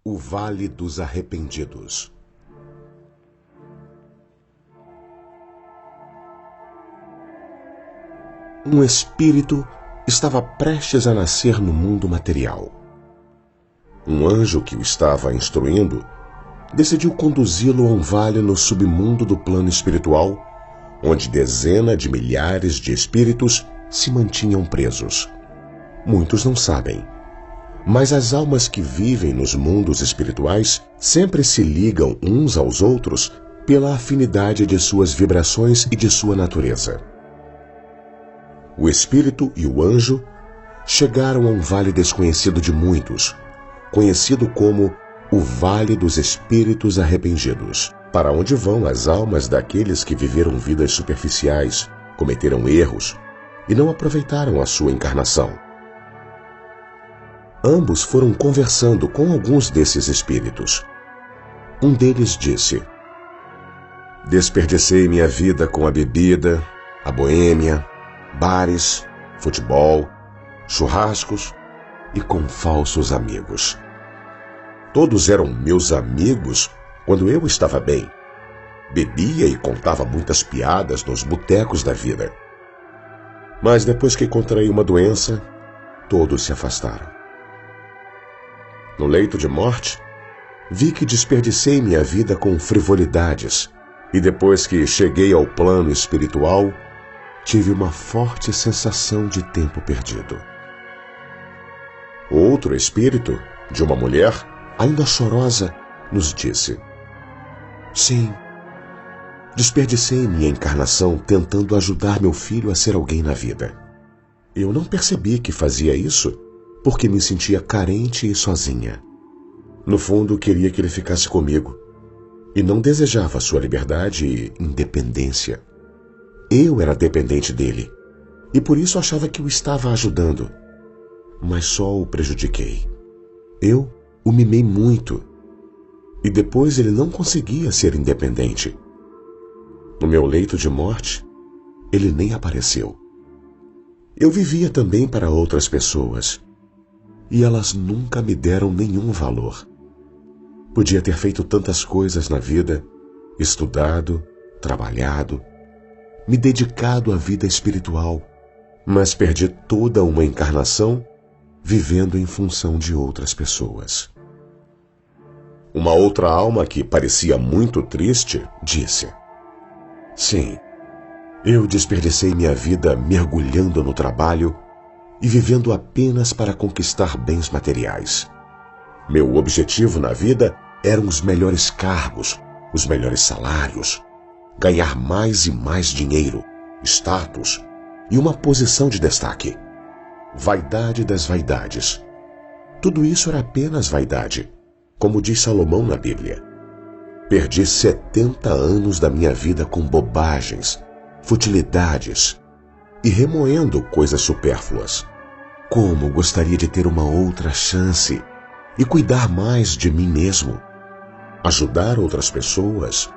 O Vale dos Arrependidos. Um espírito estava prestes a nascer no mundo material. Um anjo que o estava instruindo decidiu conduzi-lo a um vale no submundo do plano espiritual, onde dezenas de milhares de espíritos se mantinham presos. Muitos não sabem, mas as almas que vivem nos mundos espirituais sempre se ligam uns aos outros pela afinidade de suas vibrações e de sua natureza. O espírito e o anjo chegaram a um vale desconhecido de muitos, conhecido como o Vale dos Espíritos Arrependidos, para onde vão as almas daqueles que viveram vidas superficiais, cometeram erros e não aproveitaram a sua encarnação. Ambos foram conversando com alguns desses espíritos. Um deles disse: "Desperdicei minha vida com a bebida, a boêmia, bares, futebol, churrascos e com falsos amigos. Todos eram meus amigos quando eu estava bem. Bebia e contava muitas piadas nos botecos da vida. Mas depois que contraí uma doença, todos se afastaram. No leito de morte, vi que desperdicei minha vida com frivolidades, e depois que cheguei ao plano espiritual, tive uma forte sensação de tempo perdido." Outro espírito, de uma mulher, ainda chorosa, nos disse: "Sim, desperdicei minha encarnação tentando ajudar meu filho a ser alguém na vida. Eu não percebi que fazia isso porque me sentia carente e sozinha. No fundo, queria que ele ficasse comigo e não desejava sua liberdade e independência. Eu era dependente dele e por isso achava que o estava ajudando, mas só o prejudiquei. Eu o mimei muito e depois ele não conseguia ser independente. No meu leito de morte, ele nem apareceu. Eu vivia também para outras pessoas e elas nunca me deram nenhum valor. Podia ter feito tantas coisas na vida, estudado, trabalhado, me dedicado à vida espiritual, mas perdi toda uma encarnação vivendo em função de outras pessoas." Uma outra alma que parecia muito triste disse: "Sim, eu desperdicei minha vida mergulhando no trabalho e vivendo apenas para conquistar bens materiais. Meu objetivo na vida eram os melhores cargos, os melhores salários, ganhar mais e mais dinheiro, status e uma posição de destaque. Vaidade das vaidades. Tudo isso era apenas vaidade, como diz Salomão na Bíblia. Perdi 70 anos da minha vida com bobagens, futilidades e remoendo coisas supérfluas. Como gostaria de ter uma outra chance e cuidar mais de mim mesmo, ajudar outras pessoas,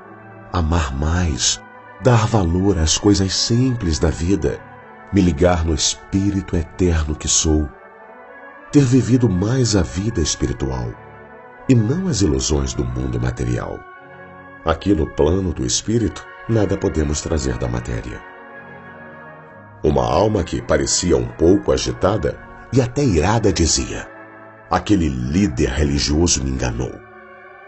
amar mais, dar valor às coisas simples da vida, me ligar no espírito eterno que sou, ter vivido mais a vida espiritual e não as ilusões do mundo material. Aqui no plano do espírito, nada podemos trazer da matéria." Uma alma que parecia um pouco agitada e até irada dizia: "Aquele líder religioso me enganou.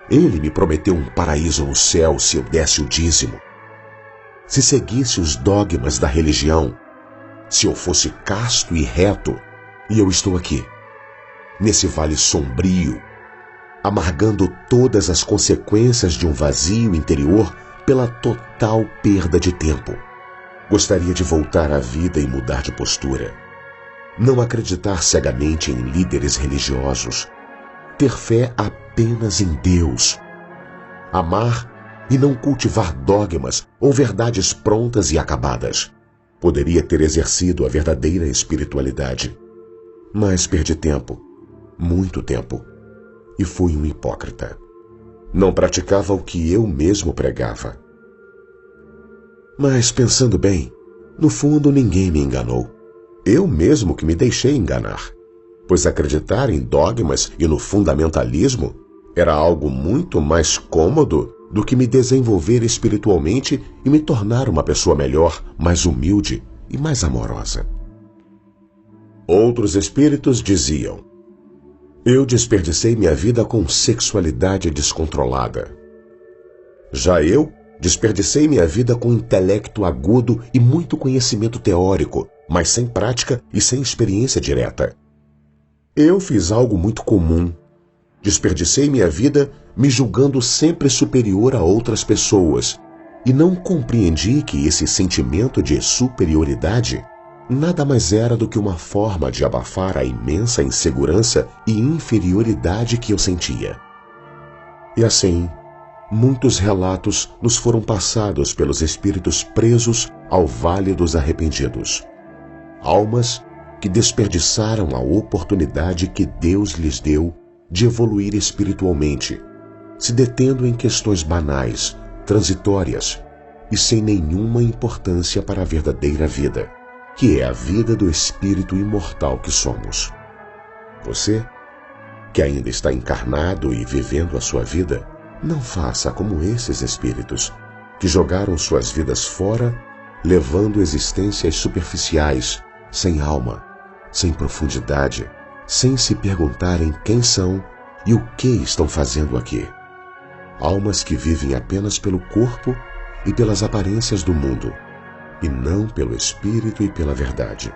Ele me prometeu um paraíso no céu se eu desse o dízimo, se seguisse os dogmas da religião, se eu fosse casto e reto, e eu estou aqui, nesse vale sombrio, amargando todas as consequências de um vazio interior pela total perda de tempo. Gostaria de voltar à vida e mudar de postura. Não acreditar cegamente em líderes religiosos. Ter fé apenas em Deus. Amar e não cultivar dogmas ou verdades prontas e acabadas. Poderia ter exercido a verdadeira espiritualidade. Mas perdi tempo, muito tempo, e fui um hipócrita. Não praticava o que eu mesmo pregava. Mas pensando bem, no fundo ninguém me enganou. Eu mesmo que me deixei enganar, pois acreditar em dogmas e no fundamentalismo era algo muito mais cômodo do que me desenvolver espiritualmente e me tornar uma pessoa melhor, mais humilde e mais amorosa. Outros espíritos diziam: eu desperdicei minha vida com sexualidade descontrolada. Já eu desperdicei minha vida com intelecto agudo e muito conhecimento teórico, mas sem prática e sem experiência direta. Eu fiz algo muito comum. Desperdicei minha vida me julgando sempre superior a outras pessoas e não compreendi que esse sentimento de superioridade nada mais era do que uma forma de abafar a imensa insegurança e inferioridade que eu sentia. E assim, muitos relatos nos foram passados pelos espíritos presos ao Vale dos Arrependidos. Almas que desperdiçaram a oportunidade que Deus lhes deu de evoluir espiritualmente, se detendo em questões banais, transitórias e sem nenhuma importância para a verdadeira vida, que é a vida do espírito imortal que somos. Você, que ainda está encarnado e vivendo a sua vida, não faça como esses espíritos, que jogaram suas vidas fora, levando existências superficiais, sem alma, sem profundidade, sem se perguntarem quem são e o que estão fazendo aqui. Almas que vivem apenas pelo corpo e pelas aparências do mundo, e não pelo espírito e pela verdade.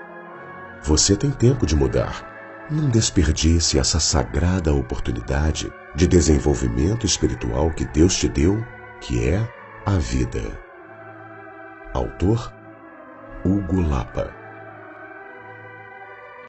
Você tem tempo de mudar. Não desperdice essa sagrada oportunidade de desenvolvimento espiritual que Deus te deu, que é a vida. Autor: Hugo Lapa.